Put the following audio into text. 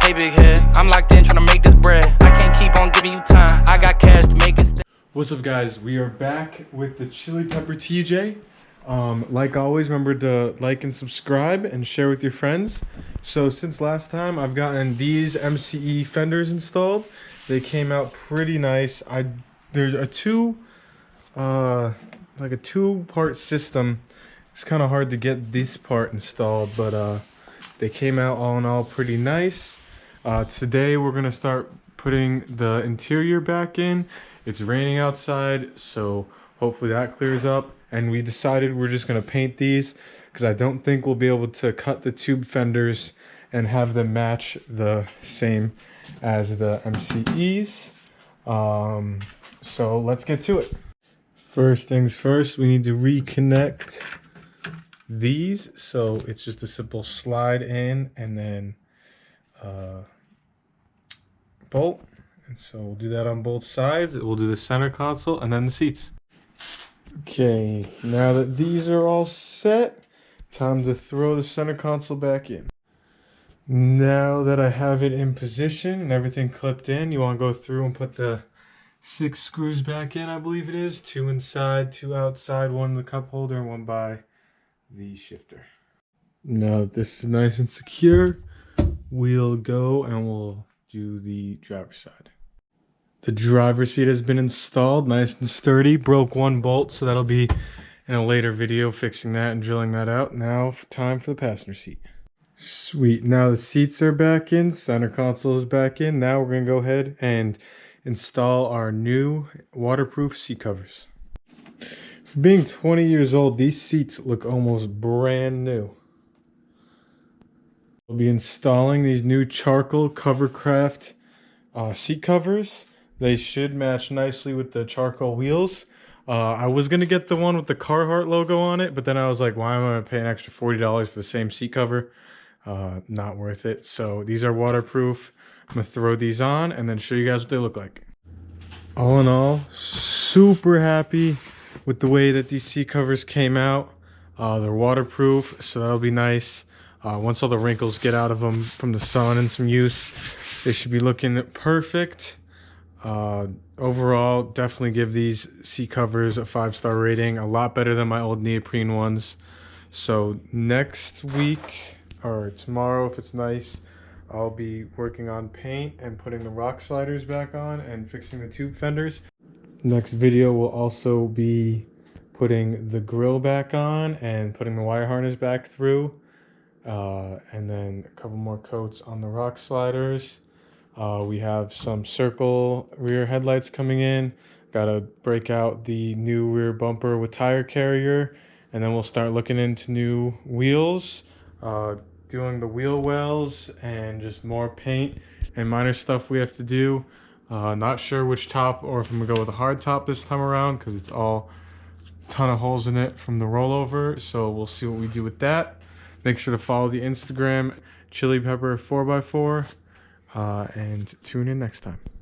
Hey big head, I'm locked in trying to make this bread. I can't keep on giving you time. I got cash to make it stay. What's up, guys? We are back with the Chili Pepper TJ. Like always, remember to like and subscribe and share with your friends. So since last time, I've gotten these MCE Fenders installed. They came out pretty nice. There's a two-part system. It's kind of hard to get this part installed, but they came out all in all pretty nice. Today we're gonna start putting the interior back in. It's raining outside, so hopefully that clears up. And we decided we're just gonna paint these because I don't think we'll be able to cut the tube fenders and have them match the same as the MCEs. So let's get to it. First things first, we need to reconnect these. So it's just a simple slide in and then bolt. And so we'll do that on both sides. We'll do the center console and then the seats. Okay, now that these are all set, time to throw the center console back in. Now that I have it in position and everything clipped in, you want to go through and put the 6 screws back in, I believe it is. 2 inside, 2 outside, 1 in the cup holder, and 1 by the shifter. Now that this is nice and secure, we'll go and we'll do the driver's side. The driver's seat has been installed, nice and sturdy. Broke 1 bolt, so that'll be in a later video fixing that and drilling that out. Now time for the passenger seat. Sweet, now the seats are back in, center console is back in. Now we're gonna go ahead and install our new waterproof seat covers. For being 20 years old, these seats look almost brand new. We'll be installing these new charcoal Covercraft seat covers. They should match nicely with the charcoal wheels. I was going to get the one with the Carhartt logo on it, but then I was like, why am I going to pay an extra $40 for the same seat cover? Not worth it. So these are waterproof. I'm going to throw these on and then show you guys what they look like. All in all, super happy with the way that these seat covers came out. They're waterproof, so that'll be nice. Once all the wrinkles get out of them from the sun and some use, they should be looking perfect. Overall, definitely give these seat covers a 5-star rating. A lot better than my old neoprene ones. So next week, or tomorrow if it's nice, I'll be working on paint and putting the rock sliders back on and fixing the tube fenders. Next video will also be putting the grill back on and putting the wire harness back through. And then a couple more coats on the rock sliders. We have some circle rear headlights coming in. Gotta break out the new rear bumper with tire carrier. And then we'll start looking into new wheels. Doing the wheel wells and just more paint and minor stuff we have to do. Not sure which top or if I'm gonna go with a hard top this time around because it's all a ton of holes in it from the rollover. So we'll see what we do with that. Make sure to follow the Instagram, Chili Pepper 4x4, and tune in next time.